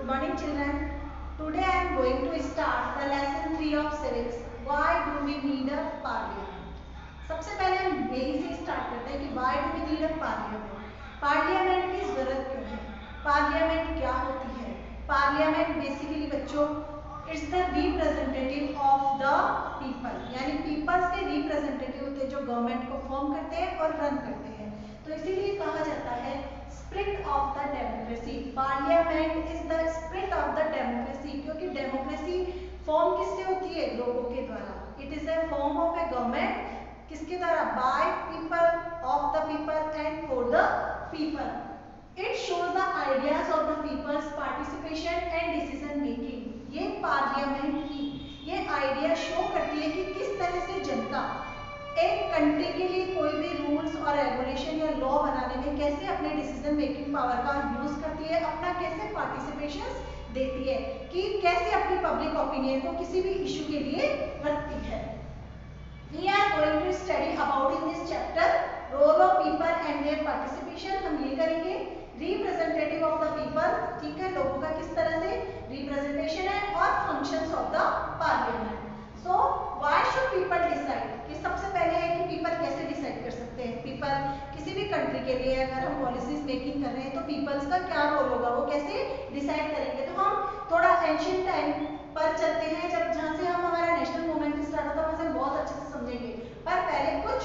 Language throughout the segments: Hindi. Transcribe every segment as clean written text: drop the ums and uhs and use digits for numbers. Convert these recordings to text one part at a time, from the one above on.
morning children. Today I am going to start the lesson 3 of civics. Why do we need a parliament? सबसे पहले हम यही से स्टार्ट करते हैं कि why do we need a parliament? Parliament की जरूरत क्यों है? पार्लियामेंट क्या होती है? पार्लियामेंट बेसिकली बच्चों it's the representative of the people, यानी पीपल्स के रिप्रेजेंटेटिव होते हैं जो गवर्नमेंट को फॉर्म करते हैं और रन करते हैं। तो इसीलिए कहा जाता है spirit of the democracy. Parliament is the spirit of the democracy, क्योंकि डेमोक्रेसी फॉर्म किससे होती है? लोगों के द्वारा। It is a form of A government किसके द्वारा? By people, of the people and for the people. It shows the ideas of the peoples participation and decision making. ये पार्लियामेंट की ये आइडिया शो करती है कि किस तरह से जनता एक कंट्री के लिए कोई भी रूल्स और रेगुलेशन या लॉ बनाने में कैसे अपने डिसीजन मेकिंग पावर का यूज करती है, अपना कैसे पार्टिसिपेशन देती है, कि कैसे अपनी पब्लिक ओपिनियन को किसी भी इशू के लिए रखती है। We are going to study about in this chapter role of people and their participation। हम ये करेंगे रिप्रेजेंटेटिव ऑफ द पीपल, ठीक है, लोगों का किस तरह से रिप्रेजेंटेशन है, और functions of the parliament. So why should people decide, कि सबसे पहले है कि पीपल कैसे डिसाइड कर सकते हैं। पीपल किसी भी कंट्री के लिए अगर हम पॉलिसीज मेकिंग कर रहे हैं तो पीपल्स का क्या रोल होगा, वो कैसे डिसाइड करेंगे। तो हम थोड़ा एंशिएंट टाइम पर चलते हैं, जब जहाँ से हम हमारा नेशनल मूवमेंट स्टार्ट होता है वहाँ से बहुत अच्छे से समझेंगे। पर पहले कुछ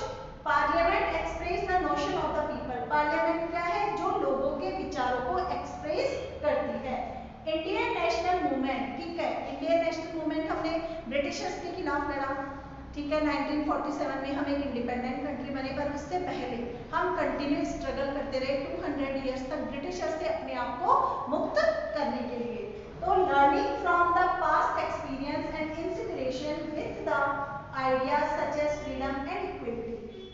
parliament express the notion of the people. Parliament क्या है? जो लोगों के विचारों को एक्सप्रेस करती है। इंडियन नेशनल मूवमेंट, ठीक है, इंडियन नेशनल मूवमेंट हमने ब्रिटिशर्स के खिलाफ लड़ा, ठीक है, 1947 में हम एक इंडिपेंडेंट कंट्री बने, पर उससे पहले हम कंटिन्यू स्ट्रगल करते रहे 200 इयर्स तक ब्रिटिशर्स से अपने आप को मुक्त करने के लिए। तो learning from the past experience and inspiration with the ideas such as freedom and equality.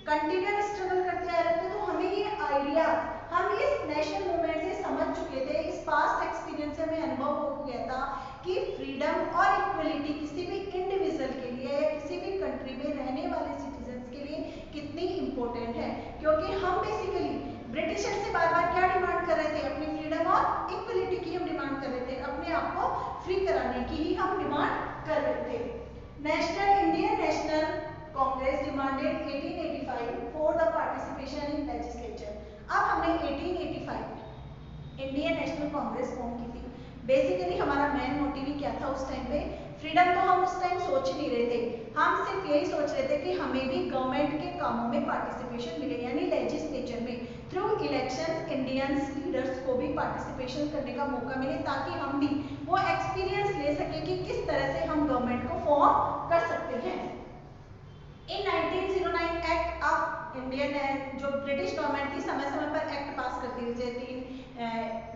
Continue struggle करते आ रहे थे, तो हमें ये आइडिया हम इस नेशनल मूवमेंट से समझ चुके थे, इस पास्ट एक्सपीरियंस से हमें अनुभव हो गया था कि फ्रीडम और इक्वलिटी किसी भी इंडिविजुअल के लिए या किसी भी कंट्री में रहने वाले सिटीजन्स के लिए कितनी इंपॉर्टेंट है। क्योंकि हम बेसिकली ब्रिटिशर से बार बार क्या डिमांड कर रहे थे? अपनी फ्रीडम और इक्वलिटी की हम डिमांड कर रहे थे, अपने आप को फ्री कराने की ही हम डिमांड कर रहे थे। Indian national Congress demanded 1885 for the participation in legislature. अब हमने 1885 इंडियन नेशनल कांग्रेस फॉर्म की थी। बेसिकली हमारा मेन मोटिव ही क्या था उस टाइम पे? फ्रीडम तो हम उस टाइम सोच ही नहीं रहे थे, हम सिर्फ यही सोच रहे थे कि हमें भी गवर्नमेंट के कामों में पार्टिसिपेशन मिले, यानी लेजिस्लेचर में थ्रू इलेक्शन इंडियंस लीडर्स को भी पार्टिसिपेशन करने का मौका मिले, ताकि हम भी वो एक्सपीरियंस ले सके कि किस तरह से हम गवर्नमेंट को फॉर्म कर सकते हैं। इन 1909 एक्ट ऑफ इंडियन जो ब्रिटिश गवर्नमेंट थी समय समय पर एक्ट पास करती हुई, जैसे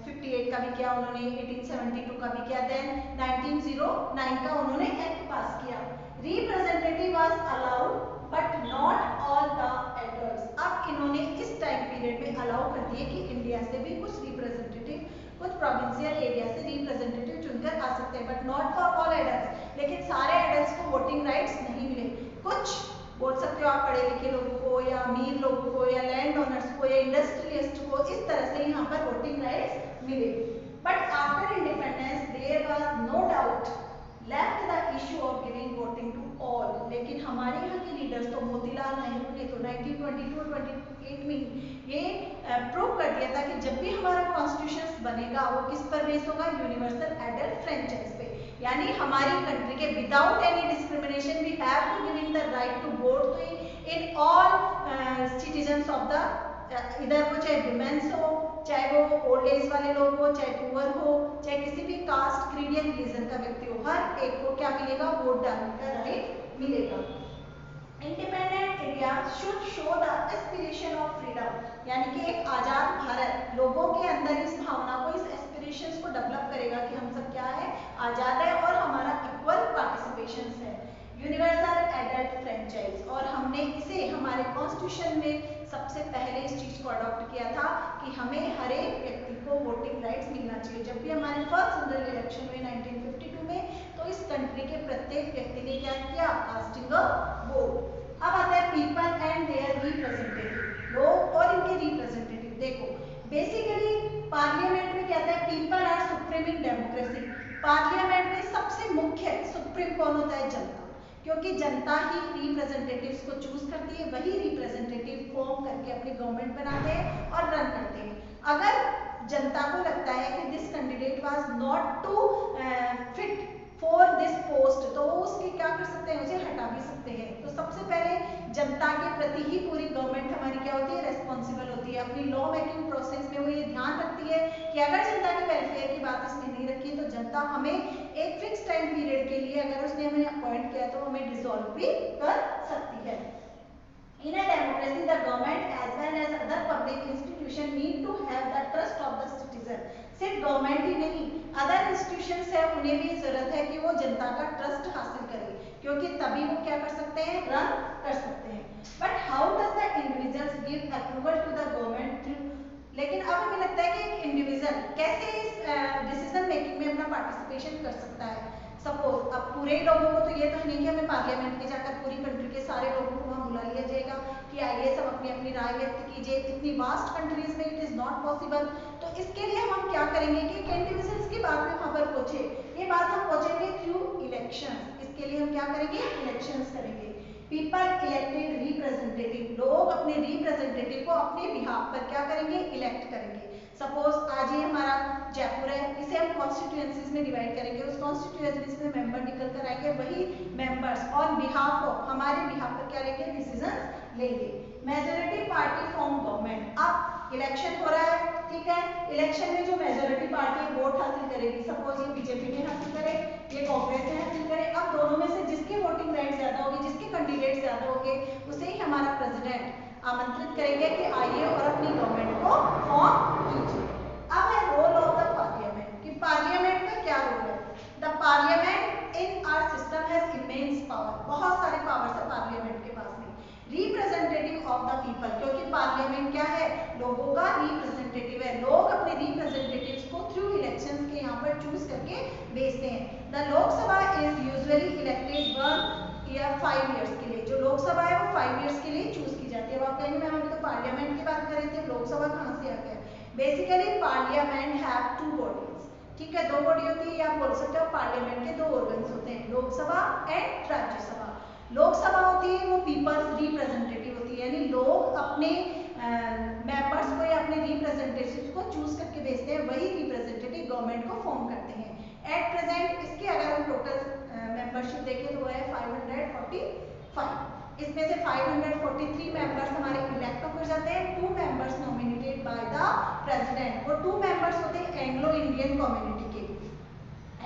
58 का भी किया उन्होंने, 1872 का भी किया, देन 1909 का उन्होंने एक्ट पास किया। Representative was allowed but not all the adults. अब इन्होंने इस टाइम पीरियड में अलाउ कर दिए कि इंडिया से भी कुछ रिप्रेजेंटेटिव, कुछ प्रोविंशियल एरिया से रिप्रेजेंटेटिव चुनकर आ सकते हैं, but not for all adults. लेकिन सारे एडल्ट्स को वोटिंग राइट्स नहीं मिले। कुछ बोल सकते हो आप पढ़े लिखे लोगों को या अमीर लोगों को या लैंड ओनर्स को या इंडस्ट्रियलिस्ट को, इस तरह से यहाँ पर वोटिंग राइट्स मिले। But after independence there was no doubt left the issue of giving voting to all. लेकिन हमारे यहाँ के लीडर्स तो मोतीलाल नेहरू ने तो 1922-28 में ये प्रूव कर दिया था कि जब भी हमारा कॉन्स्टिट्यूशन बनेगा वो किस पर बेस होगा? यूनिवर्सल एडल्ट फ्रेंचाइज पे, यानी हमारी कंट्री के without any discrimination we have to giving the right to vote in all citizens of the, इधर वो चाहे विमेन्स हो, चाहे वो ओल्ड एज वाले लोग हो, चाहे पुअर हो, चाहे किसी भी कास्ट क्रीड या रिलीजन का व्यक्ति हो, हर एक को क्या मिलेगा? वोट डालने का राइट मिलेगा। Independent India should show the aspiration of freedom, यानी कि एक आजाद भारत लोगों के अंदर इस भावना को, इस एस्पिरेशंस को डेवलप करेगा कि हम सब क्या है? आजाद है और हमारा इक्वल पार्टिसिपेशन है। यूनिवर्सल एडल्ट फ्रेंचाइज, और हमने इसे हमारे कॉन्स्टिट्यूशन में सबसे पहले इस चीज को अडॉप्ट किया था कि हमें हर एक व्यक्ति को वोटिंग राइट्स मिलना चाहिए। जब भी हमारे फर्स्ट जनरल इलेक्शन हुए 1952 में, तो इस कंट्री के प्रत्येक व्यक्ति ने क्या किया? Casting a vote. अब आता है पीपल एंड देयर रिप्रेजेंटेटिव, लोग और इनके रिप्रेजेंटेटिव। देखो बेसिकली पार्लियामेंट में क्या था? People are supreme in democracy. Parliament में सबसे मुख्य सुप्रीम कौन होता है? जनता, क्योंकि जनता ही रिप्रेजेंटेटिव्स को चूज करती है, वही रिप्रेजेंटेटिव फॉर्म करके अपनी गवर्नमेंट बनाते हैं और रन करते हैं। अगर जनता को लगता है कि this candidate was not to fit for this post, तो वो उसके क्या कर सकते हैं? उसे हटा भी सकते हैं। तो सबसे पहले जनता के प्रति ही पूरी गवर्नमेंट हमारी क्या होती है? रेस्पॉन्सिबल होती है। अपनी लॉ मेकिंग प्रोसेस में वो ये ध्यान रखती है कि अगर जनता के वेलफेयर की बात इसने नहीं रखी तो जनता हमें एक फिक्स टाइम पीरियड के लिए अगर उसने हमें अपॉइंट किया तो हमें डिसॉल्व भी कर सकती है। In a democracy, the government as well as other public institutions need to have the trust of the citizen. सिर्फ गवर्नमेंट ही नहीं, अदर इंस्टीट्यूशंस है उन्हें भी जरूरत है कि वो जनता का ट्रस्ट हासिल करें, क्योंकि तभी वो क्या कर सकते हैं? रन कर सकते हैं। But how does the individuals give approval to the government through? लेकिन अब हमें लगता है कि एक इंडिविजुअल कैसे इस डिसीजन मेकिंग में अपना पार्टिसिपेशन कर सकता है। सपोज अब पूरे लोगों को तो ये तो नहीं कि हमें पार्लियामेंट में जाकर पूरी कंट्री के सारे लोगों को वहां बुला लिया जाएगा कि आइए सब अपनी अपनी राय व्यक्त कीजिए। इतनी वास्ट कंट्रीज में इट इज नॉट पॉसिबल। तो इसके लिए हम क्या करेंगे कि इंडिविजुअल्स की बात में वहां पर पहुंचे। ये बात हम पहुंचेंगे थ्रू इलेक्शंस। इसके लिए हम क्या करेंगे? इलेक्शंस करेंगे। पीपल इलेक्टेड रिप्रेजेंटेटिव, लोग अपने रिप्रेजेंटेटिव को अपने बिहाफ पर क्या करेंगे? इलेक्ट करेंगे। सपोज आज ये हमारा जयपुर है, इसे हम कॉन्स्टिट्यूएंसीज में डिवाइड करेंगे। उस कॉन्स्टिट्यूएंसीज में मेंबर निकल कर आएंगे, वही मेंबर्स ऑन बिहाफ ऑफ हमारे बिहाफ पर क्या लेंगे? डिसीजन लेंगे। Majority party form government. अब इलेक्शन हो रहा है, ठीक है, इलेक्शन में जो मेजॉरिटी पार्टी वोट हासिल करेगी, सपोज ये बीजेपी ने हासिल करे, ये कांग्रेस ने हासिल करे, अब दोनों में से जिसकी वोटिंग राइट ज्यादा होगी, जिसके कैंडिडेट ज्यादा होंगे, उसे ही हमारा प्रेसिडेंट आमंत्रित करेंगे कि आइए और अपनी गवर्नमेंट को फॉर्म कीजिए। अब है रोल ऑफ द पार्लियामेंट, कि पार्लियामेंट का क्या रोल है। The parliament in our system has immense power, बहुत सारे पावर्स है पार्लियामेंट के पास में। रिप्रेजेंटेटिव ऑफ द पीपल, क्योंकि पार्लियामेंट क्या है? लोगों का रिप्रेजेंटेटिव है। लोग अपने रिप्रेजेंटेटिव्स को थ्रू इलेक्शंस के यहाँ पर चूज करके भेजते हैं। The Lok Sabha is usually elected 1 या 5 इयर्स के लिए। जो लोकसभा है वो 5 इयर्स के लिए चूज की जाती है। अब आप कहेंगे मैम अभी तो पार्लियामेंट की बात कर रहे थे, लोकसभा कहाँ से आ गया? बेसिकली पार्लियामेंट हैव 2 बॉडीज, ठीक है, 2 बॉडी होती है, या आप बोल सकते हो पार्लियामेंट के 2 ऑर्गन्स होते हैं, लोकसभा एंड राज्यसभा। लोकसभा होती है वो पीपल्स रिप्रेजेंटेटिव होती है, यानी लोग अपने मेंबर्स को या अपने रिप्रेजेंटेटिव्स को चूज करके भेजते हैं, वही रिप्रेजेंटेटिव गवर्नमेंट को फॉर्म करते हैं। एट प्रेजेंट इसके अगर हम टोटल मेंबरशिप देखें तो वो है 545। इसमें से 543 मेंबर्स हमारे इलेक्ट होकर जाते हैं, 2 members nominated by the president. वो 2 मेंबर्स होते हैं एंग्लो इंडियन कम्युनिटी के।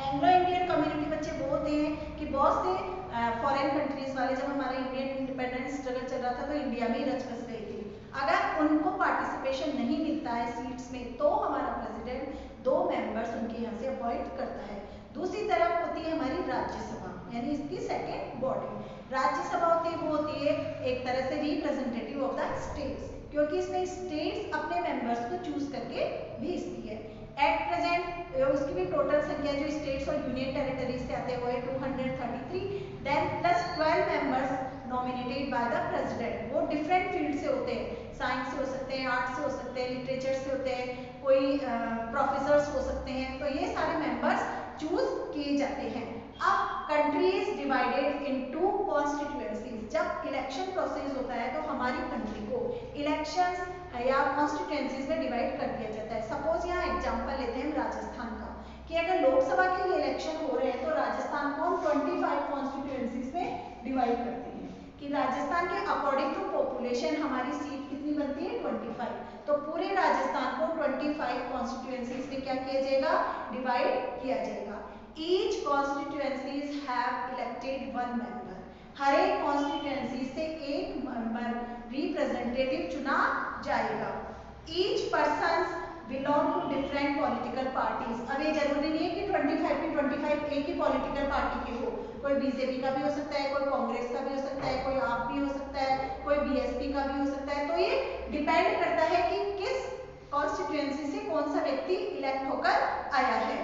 एंग्लो इंडियन कम्युनिटी बच्चे वो होते हैं कि बहुत से फॉरेन कंट्रीज वाले, जब हमारा इंडियन इंडिपेंडेंस स्ट्रगल चल रहा था तो इंडिया में ही रच बस गई थी। अगर उनको पार्टिसिपेशन नहीं मिलता है सीट्स में तो हमारा प्रेसिडेंट 2 मेंबर्स उनके यहाँ से अपॉइंट करता है। दूसरी तरफ होती है हमारी राज्यसभा, यानी इसकी सेकेंड बॉडी। राज्यसभा होती है वो होती है एक तरह से रिप्रेजेंटेटिव ऑफ द स्टेट्स, क्योंकि इसमें स्टेट्स अपने मेंबर्स को चूज करके भेजती है। एट प्रेजेंट उसकी भी टोटल संख्या जो स्टेट्स और यूनियन टेरिटरीज से आते हैं वो है 233। Then plus 12 members nominated by the president. वो डिफरेंट फील्ड से होते हैं, साइंस से हो सकते हैं, आर्ट्स से हो सकते हैं, लिटरेचर से होते हैं, कोई प्रोफेसर्स हो सकते हैं। तो ये सारे मेंबर्स चूज किए जाते हैं। अब country is divided into constituencies. जब इलेक्शन प्रोसेस होता है तो हमारी कंट्री को इलेक्शंस या कॉन्स्टिट्यूएंसीज में डिवाइड कर दिया जाता है। सपोज यहाँ एग्जांपल लेते हैं राजस्थान का, कि अगर लोकसभा के लिए इलेक्शन हो रहे हैं तो राजस्थान को हम 25 कॉन्स्टिट्यूएंसीज में डिवाइड करते हैं, कि राजस्थान के अकॉर्डिंग टू पॉपुलेशन हमारी सीट कितनी बनती है? 25। तो पूरे राजस्थान को 25 कॉन्स्टिट्यूएंसीज में क्या किया जाएगा? डिवाइड किया जाएगा। Each constituencies have elected 1 member. हर एक कॉन्स्टिट्यूएंसी से एक मेंबर रिप्रेजेंटेटिव चुना जाएगा। Each persons belong to different political parties. अब ये जरूरी नहीं है कि 25 की 25 एक ही पॉलिटिकल पार्टी के हो, कोई बीजेपी का भी हो सकता है, कोई कांग्रेस का भी हो सकता है, कोई आप भी हो सकता है, कोई बीएसपी का भी हो सकता है। तो ये डिपेंड करता है कि किस कॉन्स्टिट्यूएंसी से कौन सा व्यक्ति इलेक्ट होकर आया है।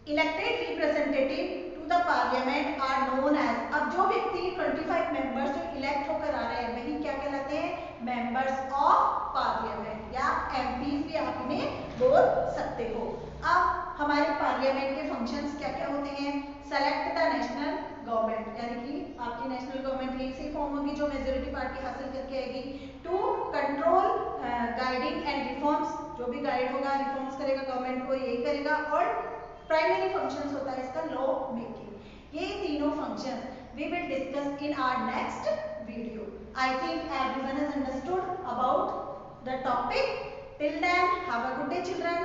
Elected representative to the parliament are known as, अब जो व्यक्ति 25 मेंबर्स जो इलेक्ट होकर आ रहे हैं वही क्या कहलाते हैं? मेंबर्स ऑफ पार्लियामेंट, या एमपीज भी आप इन्हें बोल सकते हो। अब हमारे पार्लियामेंट के फंक्शंस क्या क्या होते हैं, सेलेक्ट द नेशनल गवर्नमेंट, यानी कि आपकी नेशनल गवर्नमेंट यही से फॉर्म होगी जो मेजोरिटी पार्टी हासिल करके आएगी, to control guiding and reforms, जो भी गाइड होगा रिफॉर्म्स करेगा गवर्नमेंट को यही करेगा, और प्राइमरी फंक्शंस होता है इसका लॉ मेकिंग। ये तीनों functions we will discuss in our next video. I think everyone has understood about the topic. Till then, have a good day children.